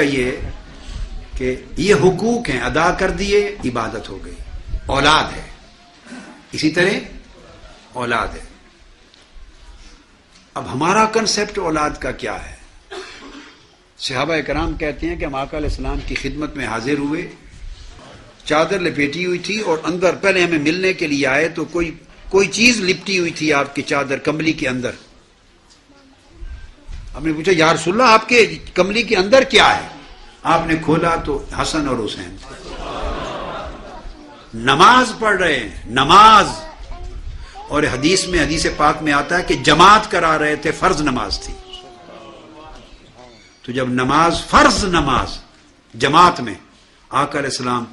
یہ کہ یہ حقوق ہیں ادا کر دیے، عبادت ہو گئی، اولاد ہے، اسی طرح اولاد ہے۔ اب ہمارا کنسپٹ اولاد کا کیا ہے؟ صحابہ کرام کہتے ہیں کہ ہم آقا علیہ السلام کی خدمت میں حاضر ہوئے، چادر لپیٹی ہوئی تھی اور اندر پہلے ہمیں ملنے کے لیے آئے تو کوئی چیز لپٹی ہوئی تھی آپ کی چادر کمبلی کے اندر۔ ہم نے پوچھا یا رسول اللہ آپ کے کمبلی کے اندر کیا ہے؟ آپ نے کھولا تو حسن اور حسین تھے، نماز پڑھ رہے ہیں، نماز، اور حدیث پاک میں آتا ہے کہ جماعت کرا رہے تھے، فرض نماز تھی۔ تو جب نماز، فرض نماز جماعت میں، آقا علیہ السلام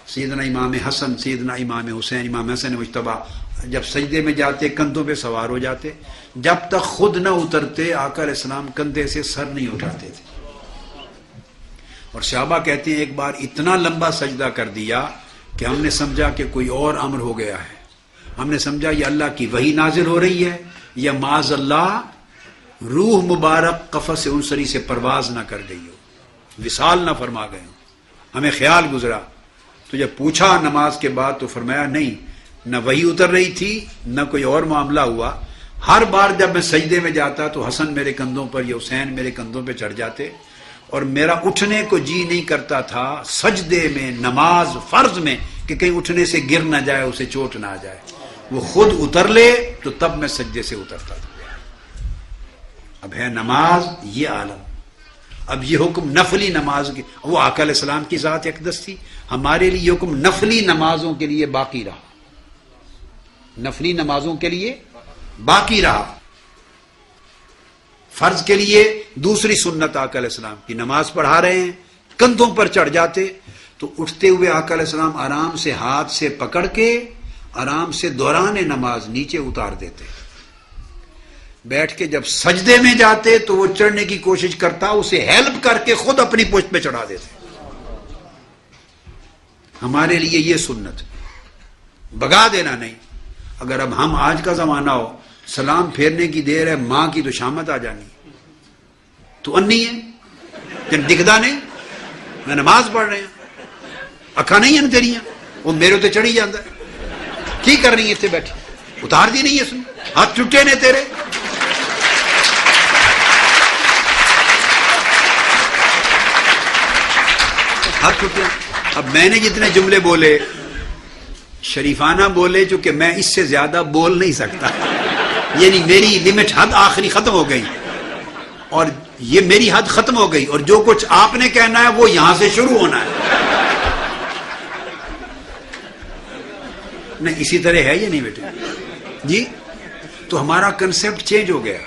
سیدنا امام حسن، سیدنا امام حسین، امام حسن مجتبی جب سجدے میں جاتے کندھوں پہ سوار ہو جاتے، جب تک خود نہ اترتے آقا علیہ السلام کندھے سے سر نہیں اٹھاتے تھے۔ اور صحابہ کہتے ہیں ایک بار اتنا لمبا سجدہ کر دیا کہ ہم نے سمجھا کہ کوئی اور امر ہو گیا ہے، ہم نے سمجھا یہ اللہ کی وحی نازل ہو رہی ہے یا معاذ اللہ روح مبارک قفس انصری سے پرواز نہ کر گئی ہو، وصال نہ فرما گئے ہو، ہمیں خیال گزرا۔ تو جب پوچھا نماز کے بعد تو فرمایا نہیں، نہ وحی اتر رہی تھی نہ کوئی اور معاملہ ہوا، ہر بار جب میں سجدے میں جاتا تو حسن میرے کندھوں پر یا حسین میرے کندھوں پہ چڑھ جاتے اور میرا اٹھنے کو جی نہیں کرتا تھا سجدے میں، نماز فرض میں، کہ کہیں اٹھنے سے گر نہ جائے، اسے چوٹ نہ آ جائے، وہ خود اتر لے تو تب میں سجدے سے اترتا تھا۔ اب ہے نماز یہ عالم، اب یہ حکم نفلی نماز کی، وہ آقا علیہ السلام کی ذات اقدس تھی، ہمارے لیے یہ حکم نفلی نمازوں کے لیے باقی رہا، نفلی نمازوں کے لیے باقی رہا۔ فرض کے لیے دوسری سنت آقا علیہ السلام کی، نماز پڑھا رہے ہیں کندھوں پر چڑھ جاتے تو اٹھتے ہوئے آقا علیہ السلام آرام سے ہاتھ سے پکڑ کے آرام سے دوران نماز نیچے اتار دیتے، بیٹھ کے جب سجدے میں جاتے تو وہ چڑھنے کی کوشش کرتا، اسے ہیلپ کر کے خود اپنی پشت پہ چڑھا دیتے۔ ہمارے لیے یہ سنت، بگا دینا نہیں۔ اگر اب ہم آج کا زمانہ ہو، سلام پھیرنے کی دیر ہے، ماں کی تو شامت آ جانی، تو انی ہے جن دکھدا نہیں، میں نماز پڑھ رہے ہیں، اکھا نہیں ہیں تیریاں، وہ میرے تو چڑھی جاتا ہے، کی کر رہی ہے اتنے بیٹھی، اتار دی نہیں ہے، سن ہاتھ ٹوٹے نے تیرے۔ ہاتھ ٹوٹے۔ اب میں نے جتنے جملے بولے شریفانہ بولے، چونکہ میں اس سے زیادہ بول نہیں سکتا، یعنی میری لمٹ، حد آخری ختم ہو گئی، اور یہ میری حد ختم ہو گئی، اور جو کچھ آپ نے کہنا ہے وہ یہاں سے شروع ہونا ہے۔ نہیں اسی طرح ہے یا نہیں بیٹے جی؟ تو ہمارا کنسپٹ چینج ہو گیا۔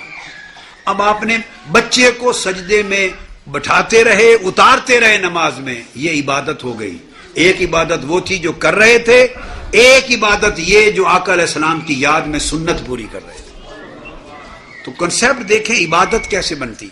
اب آپ نے بچے کو سجدے میں بٹھاتے رہے، اتارتے رہے نماز میں، یہ عبادت ہو گئی۔ ایک عبادت وہ تھی جو کر رہے تھے، ایک عبادت یہ جو آقا علیہ السلام کی یاد میں سنت پوری کر رہے تھے۔ تو کنسپٹ دیکھیں عبادت کیسے بنتی۔